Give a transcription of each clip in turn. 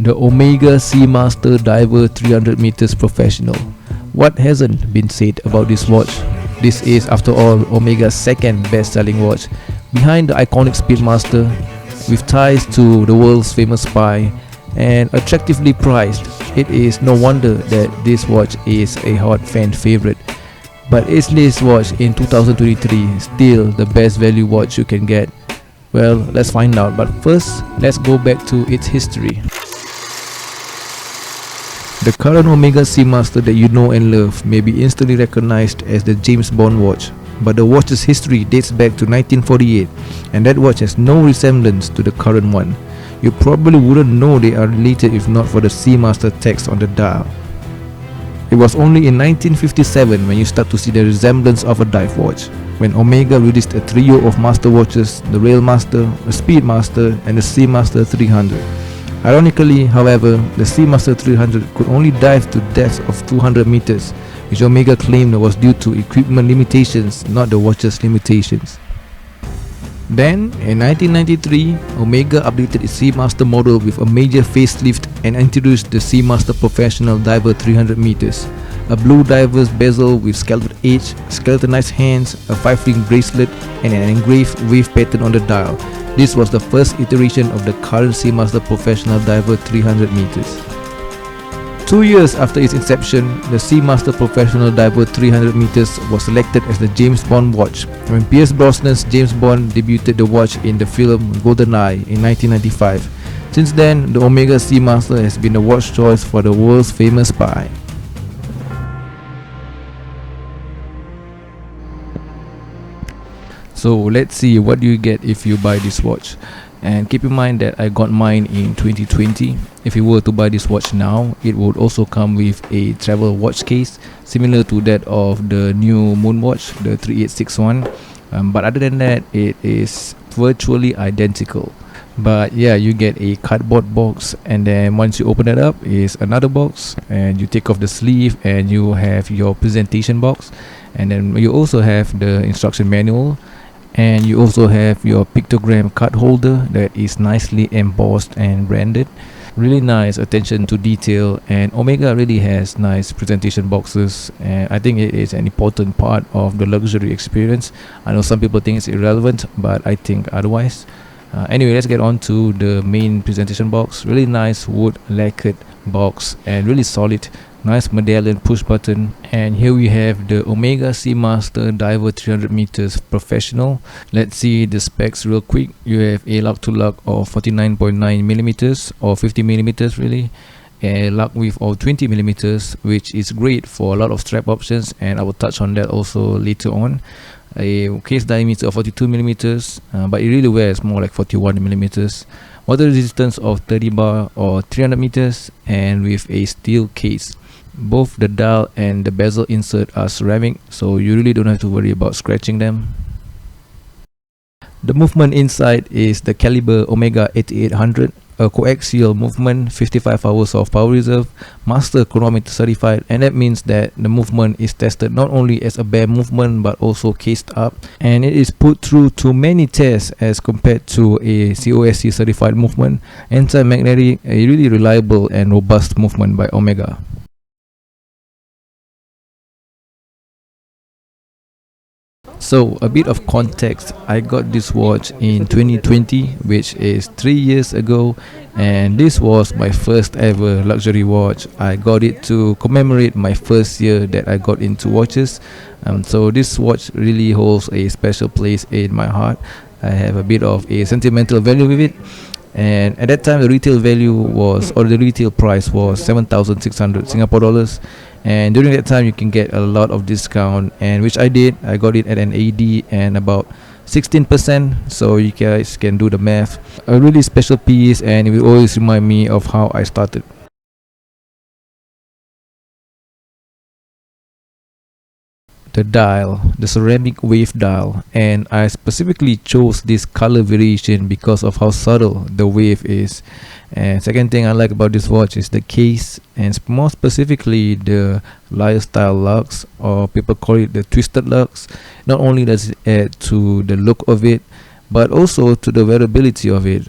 The Omega Seamaster Diver 300 meters professional. What hasn't been said about this watch? This is, after all, Omega's second best-selling watch, behind the iconic Speedmaster, with ties to the world's famous Spy, and attractively priced. It is no wonder that this watch is a hot fan favorite. But is this watch in 2023 still the best value watch you can get? Well, let's find out, but first, let's go back to its history. The current Omega Seamaster that you know and love may be instantly recognized as the James Bond watch, but the watch's history dates back to 1948, and that watch has no resemblance to the current one. You probably wouldn't know they are related if not for the Seamaster text on the dial. It was only in 1957 when you start to see the resemblance of a dive watch, when Omega released a trio of master watches, the Railmaster, the Speedmaster, and the Seamaster 300. Ironically, however, the Seamaster 300 could only dive to depths of 200 meters, which Omega claimed was due to equipment limitations, not the watch's limitations. Then, in 1993, Omega updated its Seamaster model with a major facelift and introduced the Seamaster Professional Diver 300 meters, a blue diver's bezel with scalloped edge, skeletonized hands, a 5-ring bracelet, and an engraved wave pattern on the dial. This was the first iteration of the current Seamaster Professional Diver 300 meters. 2 years after its inception, the Seamaster Professional Diver 300 meters was selected as the James Bond watch when Pierce Brosnan's James Bond debuted the watch in the film GoldenEye in 1995. Since then, the Omega Seamaster has been the watch choice for the world's famous spy. So let's see what do you get if you buy this watch. And keep in mind that I got mine in 2020. If you were to buy this watch now, it would also come with a travel watch case similar to that of the new Moon watch, the 3861. But other than that, it is virtually identical. But yeah, you get a cardboard box, and then once you open it up is another box, and you take off the sleeve and you have your presentation box, and then you also have the instruction manual. And you also have your pictogram card holder that is nicely embossed and branded. Really nice attention to detail, and Omega really has nice presentation boxes, and I think it is an important part of the luxury experience. I know some people think it's irrelevant, but I think otherwise. Anyway, let's get on to the main presentation box. Really nice wood lacquered box and really solid. Nice medallion push button, and here we have the Omega Seamaster Diver 300 meters professional. Let's see the specs real quick. You have a lug to lug of 49.9 millimeters or 50 millimeters really, a lug width of 20 millimeters, which is great for a lot of strap options, and I will touch on that also later on. A case diameter of 42 millimeters, but it really wears more like 41 millimeters. Water resistance of 30 bar or 300 meters, and with a steel case. Both the dial and the bezel insert are ceramic, so you really don't have to worry about scratching them. The movement inside is the caliber Omega 8800, a coaxial movement, 55 hours of power reserve, master chronometer certified, and that means that the movement is tested not only as a bare movement but also cased up, and it is put through to many tests as compared to a COSC certified movement. Anti-magnetic, a really reliable and robust movement by Omega. So a bit of context, I got this watch in 2020, which is 3 years ago, and this was my first ever luxury watch. I got it to commemorate my first year that I got into watches, so this watch really holds a special place in my heart. I have a bit of a sentimental value with it, and at that time the retail value was, or the retail price was 7,600 Singapore dollars. And during that time you can get a lot of discount, and which I did. I got it at an AD and about 16%, so you guys can do the math. A really special piece, and it will always remind me of how I started. The dial, the ceramic wave dial, and I specifically chose this color variation because of how subtle the wave is. And second thing I like about this watch is the case, and more specifically the lyre style lugs, or people call it the twisted lugs. Not only does it add to the look of it, but also to the wearability of it.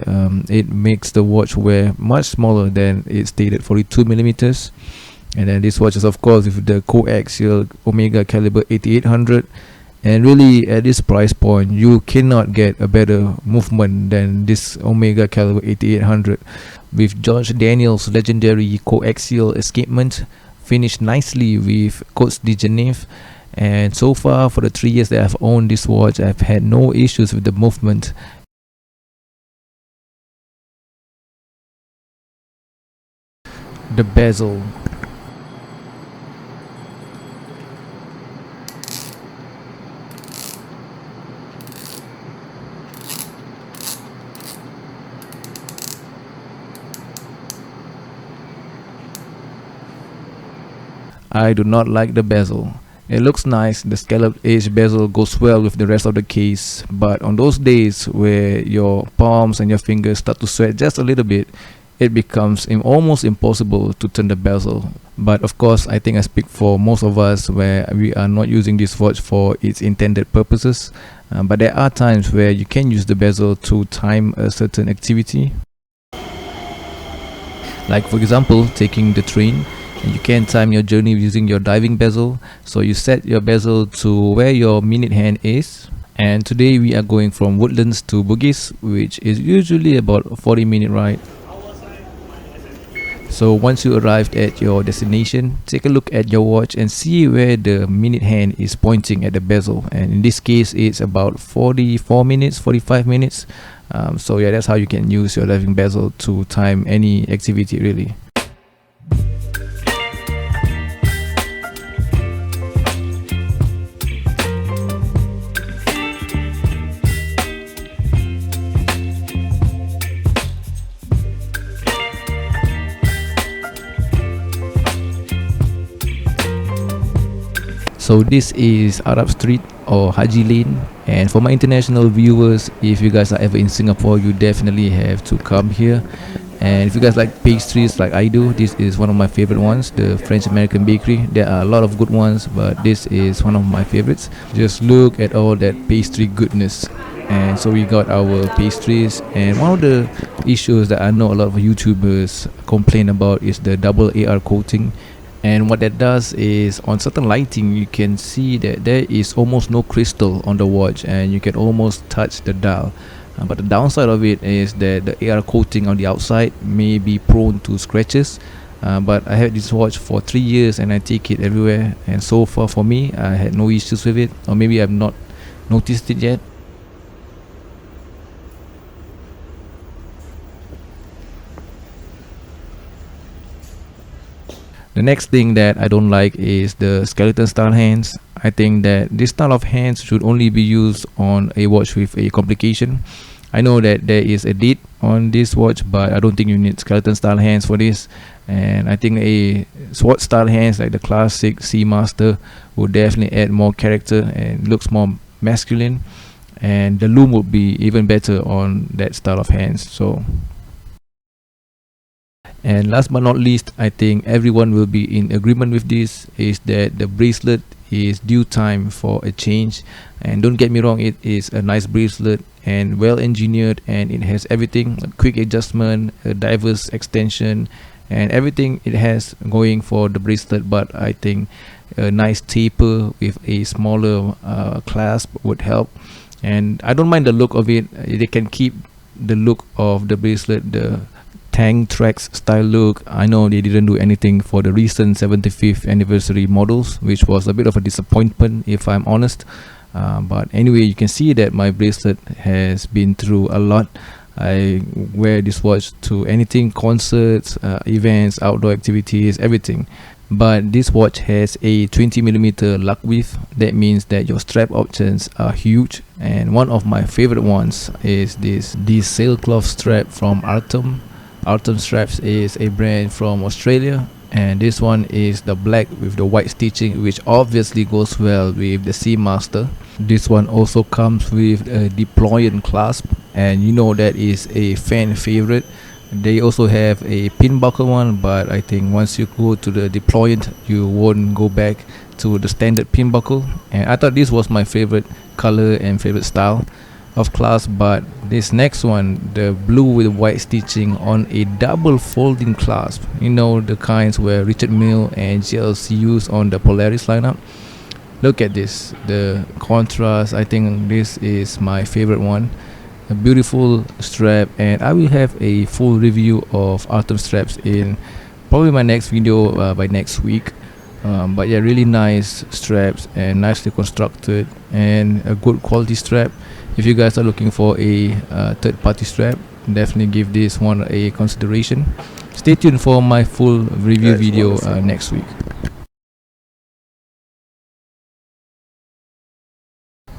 It makes the watch wear much smaller than its stated 42 millimeters. And then this watch is of course with the coaxial Omega caliber 8800, and really at this price point you cannot get a better movement than this Omega caliber 8800, with George Daniel's legendary coaxial escapement finished nicely with Côte de Genève. And so far, for the 3 years that I've owned this watch, I've had no issues with the movement. The bezel. I do not like the bezel. It looks nice, the scalloped edge bezel goes well with the rest of the case, but on those days where your palms and your fingers start to sweat just a little bit, it becomes almost impossible to turn the bezel. But of course, I think I speak for most of us where we are not using this watch for its intended purposes, but there are times where you can use the bezel to time a certain activity. Like for example, taking the train. You can time your journey using your diving bezel, so you set your bezel to where your minute hand is. And today we are going from Woodlands to Bugis, which is usually about a 40-minute ride. So once you arrived at your destination, take a look at your watch and see where the minute hand is pointing at the bezel, and in this case it's about 44 minutes, 45 minutes. So yeah, that's how you can use your diving bezel to time any activity really. So this is Arab Street or Haji Lane, and for my international viewers, if you guys are ever in Singapore, you definitely have to come here. And if you guys like pastries like I do, this is one of my favorite ones, the French American bakery. There are a lot of good ones, but this is one of my favorites. Just look at all that pastry goodness. And so we got our pastries, and one of the issues that I know a lot of YouTubers complain about is the double AR coating. And what that does is, on certain lighting you can see that there is almost no crystal on the watch and you can almost touch the dial. But the downside of it is that the AR coating on the outside may be prone to scratches. But I had this watch for 3 years and I take it everywhere, and so far for me I had no issues with it, or maybe I've not noticed it yet. The next thing that I don't like is the skeleton style hands. I think that this style of hands should only be used on a watch with a complication. I know that there is a date on this watch, but I don't think you need skeleton style hands for this. And I think a sword style hands like the classic Seamaster would definitely add more character and looks more masculine, and the lume would be even better on that style of hands. And last but not least, I think everyone will be in agreement with this, is that the bracelet is due time for a change. And don't get me wrong, it is a nice bracelet and well engineered, and it has everything, a quick adjustment, a diverse extension, and everything it has going for the bracelet. But I think a nice taper with a smaller clasp would help. And I don't mind the look of it. They can keep the look of the bracelet, the Tank Tracks style look. I know they didn't do anything for the recent 75th anniversary models, which was a bit of a disappointment if I'm honest. But anyway, you can see that my bracelet has been through a lot. I wear this watch to anything, concerts, events, outdoor activities, everything. But this watch has a 20mm lug width. That means that your strap options are huge, and one of my favorite ones is this sailcloth strap from Artem. Artem straps is a brand from Australia, and this one is the black with the white stitching, which obviously goes well with the Seamaster. This one also comes with a deployant clasp, and you know that is a fan favorite. They also have a pin buckle one, but I think once you go to the deployant you won't go back to the standard pin buckle. And I thought this was my favorite color and favorite style. of class. But this next one, the blue with white stitching on a double folding clasp, you know, the kinds where Richard Mille and GLC use on the Polaris lineup. Look at this, the contrast. I think this is my favorite one. A beautiful strap, and I will have a full review of Artem straps in probably my next video by next week. But yeah, really nice straps and nicely constructed and a good quality strap. If you guys are looking for a third-party strap, definitely give this one a consideration. Stay tuned for my full review video next week.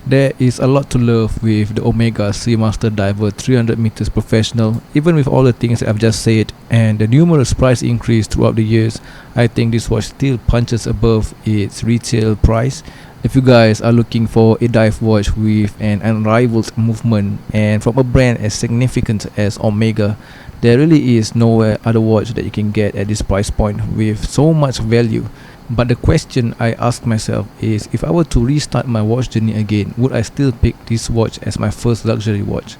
There is a lot to love with the Omega Seamaster Diver 300 meters professional. Even with all the things I've just said and the numerous price increase throughout the years, I think this watch still punches above its retail price. If you guys are looking for a dive watch with an unrivaled movement and from a brand as significant as Omega, there really is nowhere other watch that you can get at this price point with so much value. But the question I ask myself is, if I were to restart my watch journey again, would I still pick this watch as my first luxury watch?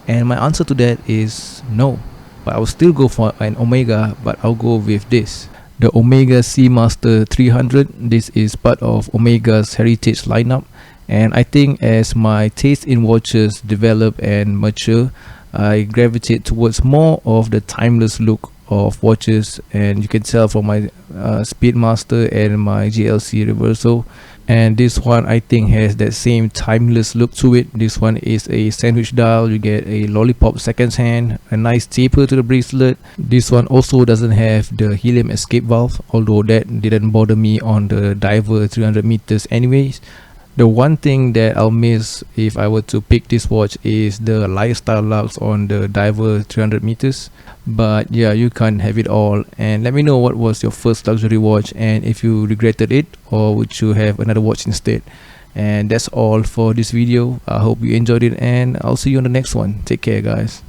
And my answer to that is no. But I will still go for an Omega, but I'll go with this, the Omega Seamaster 300. This is part of Omega's heritage lineup, and I think as my taste in watches develop and mature, I gravitate towards more of the timeless look of watches, and you can tell from my Speedmaster and my GLC Reverso, and this one I think has that same timeless look to it. This one is a sandwich dial. You get a lollipop seconds hand, a nice taper to the bracelet. This one also doesn't have the helium escape valve, although that didn't bother me on the Diver 300 meters anyways. The one thing that I'll miss if I were to pick this watch is the lifestyle lux on the Diver 300 meters. But yeah, you can't have it all. And let me know what was your first luxury watch, and if you regretted it, or would you have another watch instead. And that's all for this video. I hope you enjoyed it, and I'll see you on the next one. Take care, guys.